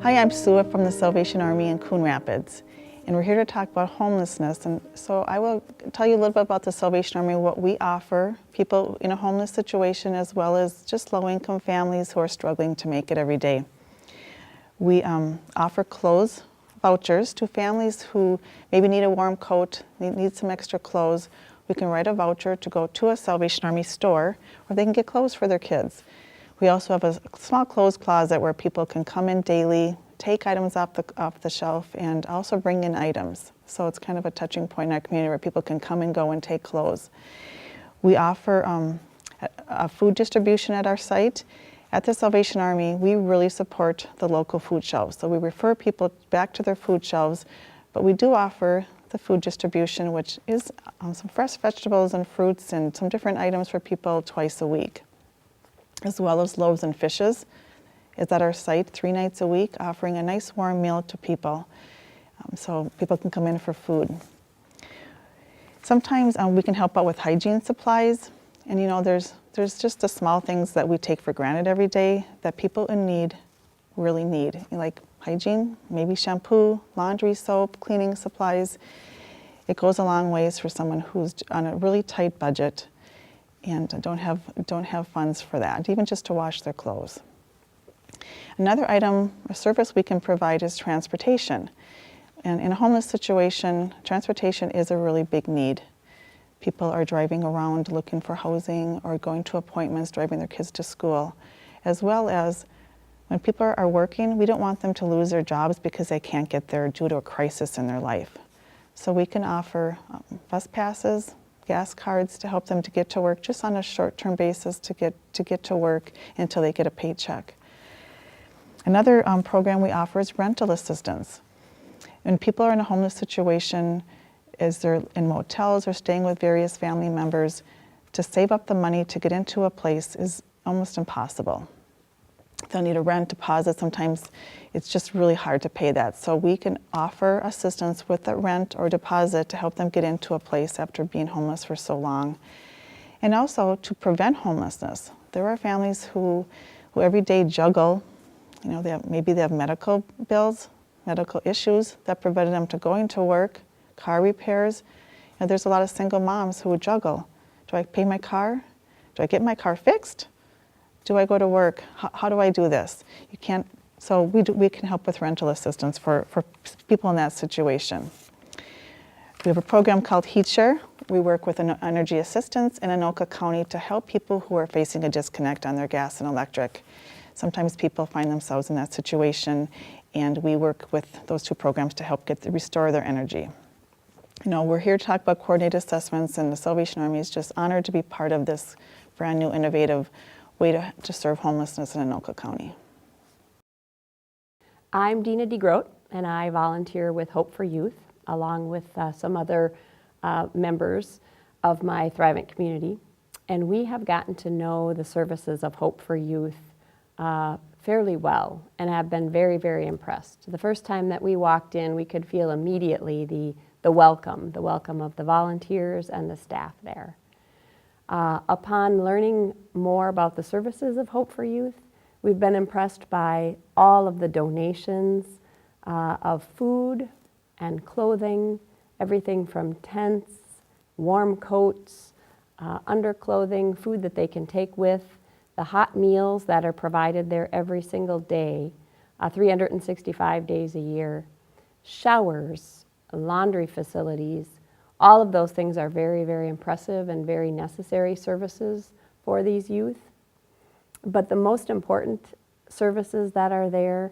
Hi, I'm Sue from the Salvation Army in Coon Rapids, and we're here to talk about homelessness. And so I will tell you a little bit about the Salvation Army, what we offer people in a homeless situation, as well as just low-income families who are struggling to make it every day. We offer clothes vouchers to families who maybe need a warm coat, need some extra clothes. We can write a voucher to go to a Salvation Army store where they can get clothes for their kids. We also have a small clothes closet where people can come in daily, take items off the shelf, and also bring in items. So it's kind of a touching point in our community where people can come and go and take clothes. We offer a food distribution at our site. At the Salvation Army, we really support the local food shelves. So we refer people back to their food shelves, but we do offer the food distribution, which is some fresh vegetables and fruits and some different items for people twice a week, as well as loaves and fishes. Is at our site 3 nights a week, offering a nice warm meal to people, so people can come in for food. Sometimes we can help out with hygiene supplies, and you know, there's just the small things that we take for granted every day that people in need really need, like hygiene, maybe shampoo, laundry soap, cleaning supplies. It goes a long ways for someone who's on a really tight budget and don't have funds for that, even just to wash their clothes. Another item or service we can provide is transportation. And in a homeless situation, transportation is a really big need. People are driving around looking for housing or going to appointments, driving their kids to school, as well as when people are working, we don't want them to lose their jobs because they can't get there due to a crisis in their life. So we can offer bus passes, gas cards to help them to get to work just on a short-term basis to get to work until they get a paycheck. Another program we offer is rental assistance. When people are in a homeless situation, as they're in motels or staying with various family members, to save up the money to get into a place is almost impossible. They'll need a rent deposit. Sometimes it's just really hard to pay that. So we can offer assistance with a rent or deposit to help them get into a place after being homeless for so long. And also to prevent homelessness. There are families who every day juggle. You know, maybe they have medical bills, medical issues that prevented them to going to work, car repairs. You know, there's a lot of single moms who would juggle. Do I pay my car? Do I get my car fixed? Do I go to work? How do I do this? You can't. So we can help with rental assistance for people in that situation. We have a program called Heat Share. We work with energy assistance in Anoka County to help people who are facing a disconnect on their gas and electric. Sometimes people find themselves in that situation, and we work with those 2 programs to help restore their energy. You know, we're here to talk about coordinated assessments, and the Salvation Army is just honored to be part of this brand new, innovative way to serve homelessness in Anoka County. I'm Dina DeGroat, and I volunteer with Hope for Youth, along with some other members of my thriving community. And we have gotten to know the services of Hope for Youth fairly well, and have been very, very impressed. The first time that we walked in, we could feel immediately the welcome of the volunteers and the staff there. Upon learning more about the services of Hope for Youth, we've been impressed by all of the donations of food and clothing, everything from tents, warm coats, underclothing, food that they can take with, the hot meals that are provided there every single day, 365 days a year, showers, laundry facilities. All of those things are very, very impressive and very necessary services for these youth. But the most important services that are there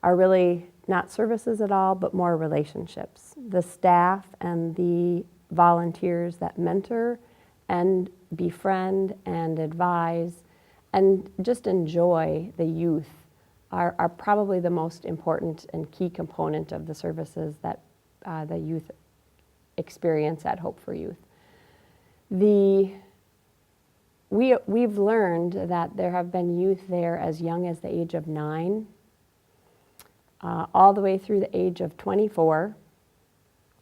are really not services at all, but more relationships. The staff and the volunteers that mentor and befriend and advise and just enjoy the youth are probably the most important and key component of the services that the youth experience at Hope for Youth. We've learned that there have been youth there as young as the age of 9, all the way through the age of 24.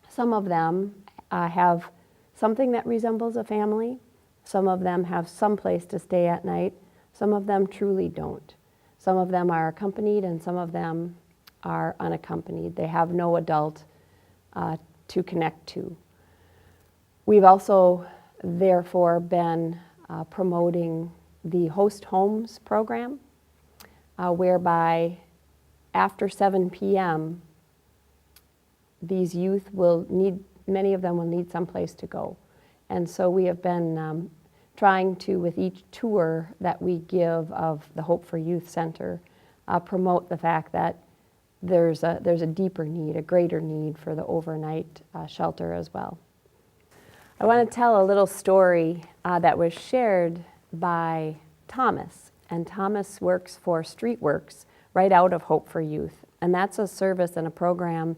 Some of them have something that resembles a family. Some of them have some place to stay at night. Some of them truly don't. Some of them are accompanied, and some of them are unaccompanied. They have no adult to connect to. We've also, therefore, been promoting the Host Homes program, whereby after 7 p.m., these youth many of them will need someplace to go. And so we have been trying to, with each tour that we give of the Hope for Youth Center, promote the fact that there's a deeper need, a greater need for the overnight shelter as well. I want to tell a little story that was shared by Thomas, and Thomas works for Streetworks right out of Hope for Youth, and that's a service and a program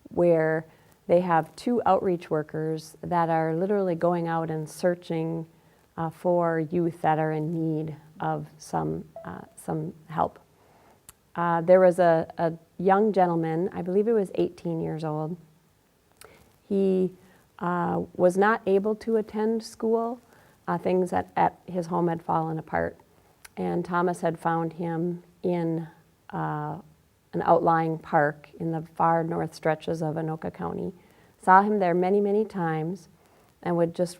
where they have 2 outreach workers that are literally going out and searching for youth that are in need of some help. There was a young gentleman, I believe he was 18 years old. He was not able to attend school. Things at his home had fallen apart. And Thomas had found him in an outlying park in the far north stretches of Anoka County. Saw him there many, many times and would just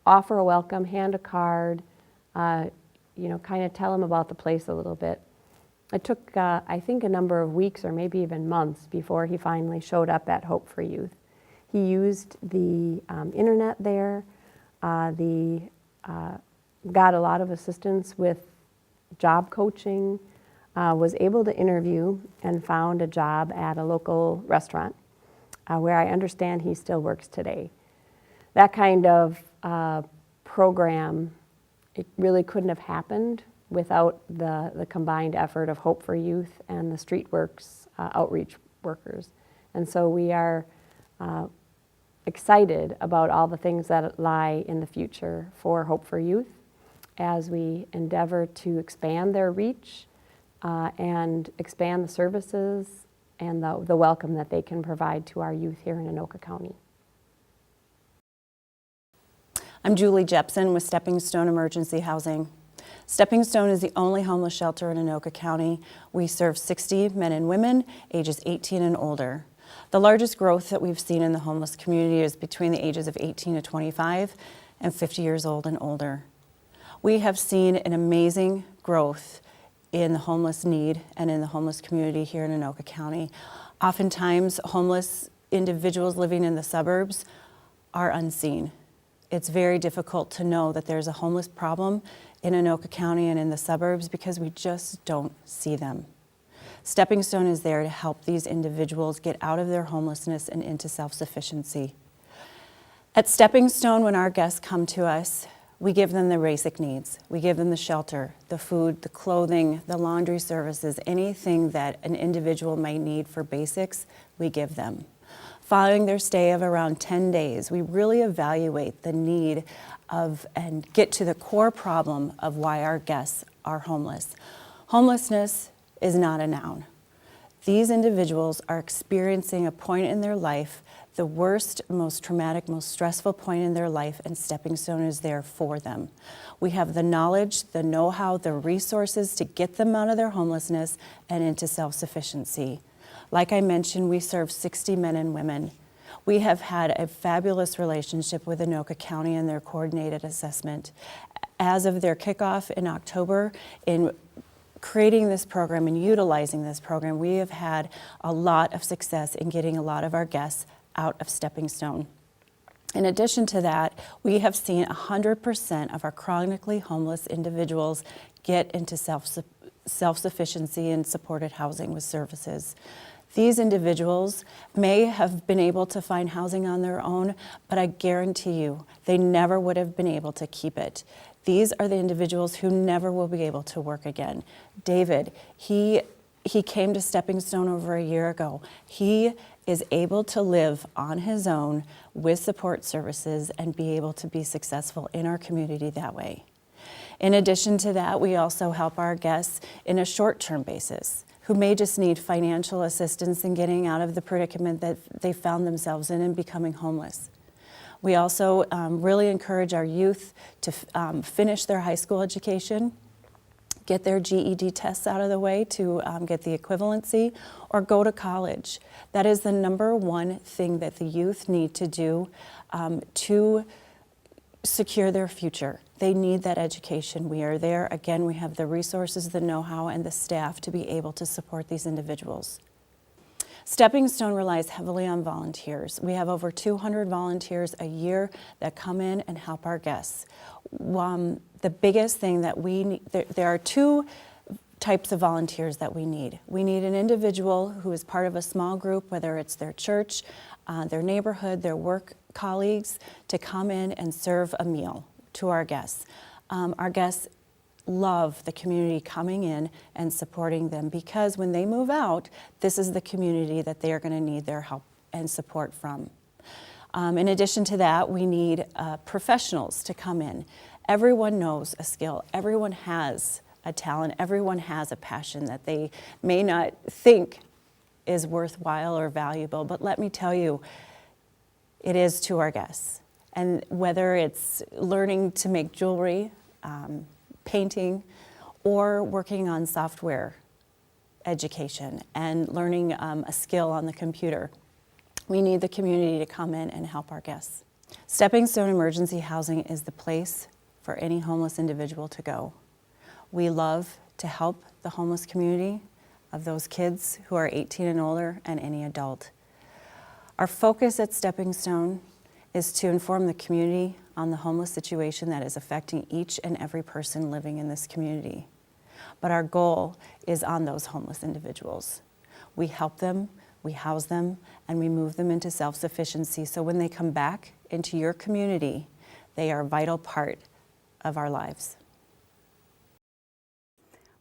offer a welcome, hand a card, kind of tell him about the place a little bit. It took, I think, a number of weeks or maybe even months before he finally showed up at Hope for Youth. He used the internet there, got a lot of assistance with job coaching, was able to interview and found a job at a local restaurant where I understand he still works today. That kind of program, it really couldn't have happened without the combined effort of Hope for Youth and the Streetworks outreach workers. And so we are excited about all the things that lie in the future for Hope for Youth as we endeavor to expand their reach and expand the services and the welcome that they can provide to our youth here in Anoka County. I'm Julie Jepson with Stepping Stone Emergency Housing. Stepping Stone is the only homeless shelter in Anoka County. We serve 60 men and women, ages 18 and older. The largest growth that we've seen in the homeless community is between the ages of 18 to 25 and 50 years old and older. We have seen an amazing growth in the homeless need and in the homeless community here in Anoka County. Oftentimes, homeless individuals living in the suburbs are unseen. It's very difficult to know that there's a homeless problem in Anoka County and in the suburbs because we just don't see them. Stepping Stone is there to help these individuals get out of their homelessness and into self-sufficiency. At Stepping Stone, when our guests come to us, we give them their basic needs. We give them the shelter, the food, the clothing, the laundry services, anything that an individual might need for basics, we give them. Following their stay of around 10 days, we really evaluate the need of and get to the core problem of why our guests are homeless. Homelessness is not a noun. These individuals are experiencing a point in their life, the worst, most traumatic, most stressful point in their life, and Stepping Stone is there for them. We have the knowledge, the know-how, the resources to get them out of their homelessness and into self-sufficiency. Like I mentioned, we serve 60 men and women. We have had a fabulous relationship with Anoka County and their coordinated assessment. As of their kickoff in October, in creating this program and utilizing this program, we have had a lot of success in getting a lot of our guests out of Stepping Stone. In addition to that, we have seen 100% of our chronically homeless individuals get into self-sufficiency and supported housing with services. These individuals may have been able to find housing on their own, but I guarantee you, they never would have been able to keep it. These are the individuals who never will be able to work again. David, he came to Stepping Stone over a year ago. He is able to live on his own with support services and be able to be successful in our community that way. In addition to that, we also help our guests in a short-term basis who may just need financial assistance in getting out of the predicament that they found themselves in and becoming homeless. We also really encourage our youth to finish their high school education. get their GED tests out of the way to get the equivalency, or go to college. That is the number one thing that the youth need to do to secure their future. They need that education. We are there. Again, we have the resources, the know-how, and the staff to be able to support these individuals. Stepping Stone relies heavily on volunteers. We have over 200 volunteers a year that come in and help our guests. The biggest thing that we need, there are two types of volunteers that we need. We need an individual who is part of a small group, whether it's their church, their neighborhood, their work colleagues, to come in and serve a meal to our guests. Our guests love the community coming in and supporting them, because when they move out, this is the community that they are going to need their help and support from. In addition to that, we need professionals to come in. Everyone knows a skill. Everyone has a talent. Everyone has a passion that they may not think is worthwhile or valuable, but let me tell you, it is to our guests. And whether it's learning to make jewelry, painting, or working on software education and learning a skill on the computer, we need the community to come in and help our guests. Stepping Stone Emergency Housing is the place for any homeless individual to go. We love to help the homeless community of those kids who are 18 and older, and any adult. Our focus at Stepping Stone is to inform the community on the homeless situation that is affecting each and every person living in this community. But our goal is on those homeless individuals. We help them, we house them, and we move them into self-sufficiency, so when they come back into your community, they are a vital part of our lives.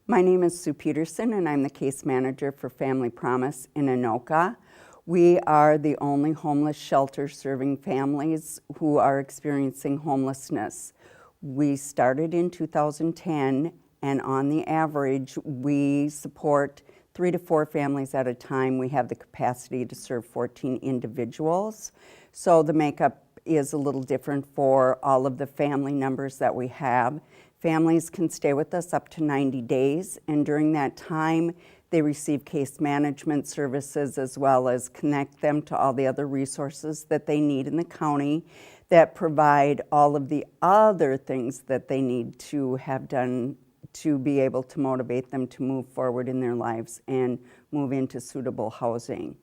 My name is Sue Peterson, and I'm the case manager for Family Promise in Anoka. We are the only homeless shelter serving families who are experiencing homelessness. We started in 2010, and on the average, we support 3 to 4 families at a time. We have the capacity to serve 14 individuals. So the makeup is a little different for all of the family numbers that we have. Families can stay with us up to 90 days, and during that time, they receive case management services, as well as connect them to all the other resources that they need in the county that provide all of the other things that they need to have done to be able to motivate them to move forward in their lives and move into suitable housing.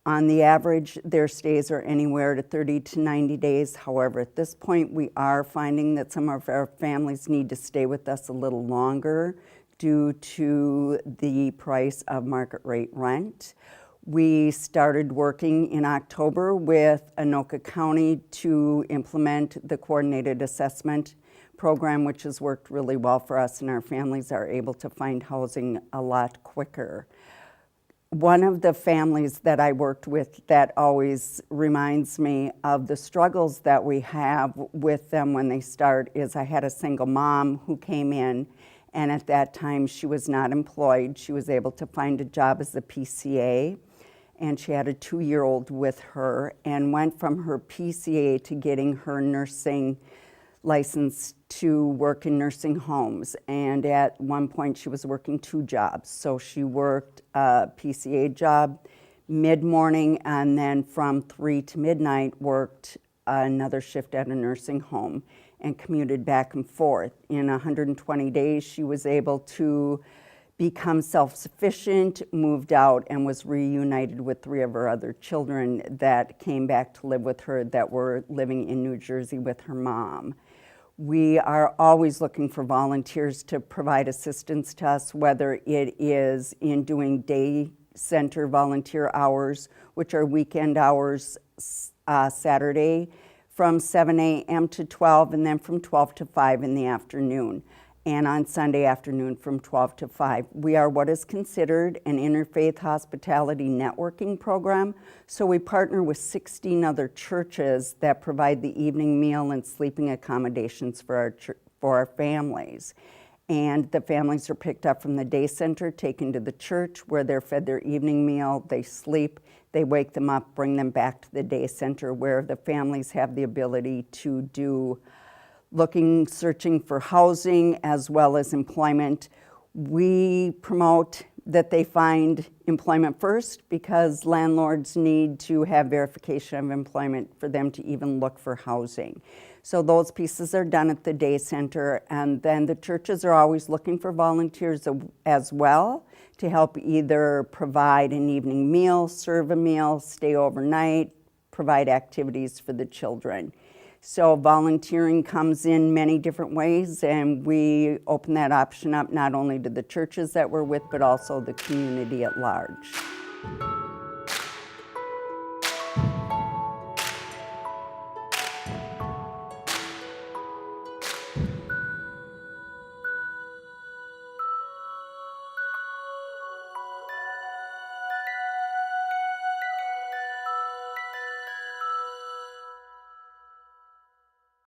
On the average, their stays are anywhere to 30 to 90 days. However, at this point, we are finding that some of our families need to stay with us a little longer due to the price of market rate rent. We started working in October with Anoka County to implement the coordinated assessment program, which has worked really well for us, and our families are able to find housing a lot quicker. One of the families that I worked with that always reminds me of the struggles that we have with them when they start is I had a single mom who came in, and at that time she was not employed. She was able to find a job as a PCA, and she had a 2-year-old with her, and went from her PCA to getting her nursing license to work in nursing homes. And at one point she was working 2 jobs. So she worked a PCA job mid-morning, and then from 3 to midnight worked another shift at a nursing home and commuted back and forth. In 120 days, she was able to become self-sufficient, moved out, and was reunited with 3 of her other children that came back to live with her that were living in New Jersey with her mom. We are always looking for volunteers to provide assistance to us, whether it is in doing day center volunteer hours, which are weekend hours, Saturday from 7 a.m. to 12, and then from 12 to 5 in the afternoon, and on Sunday afternoon from 12 to 5. We are what is considered an interfaith hospitality networking program, so we partner with 16 other churches that provide the evening meal and sleeping accommodations for our families. And the families are picked up from the day center, taken to the church where they're fed their evening meal, they sleep, they wake them up, bring them back to the day center where the families have the ability to do searching for housing as well as employment. We promote that they find employment first because landlords need to have verification of employment for them to even look for housing. So those pieces are done at the day center, and then the churches are always looking for volunteers as well to help either provide an evening meal, serve a meal, stay overnight, provide activities for the children. So volunteering comes in many different ways, and we open that option up not only to the churches that we're with, but also the community at large.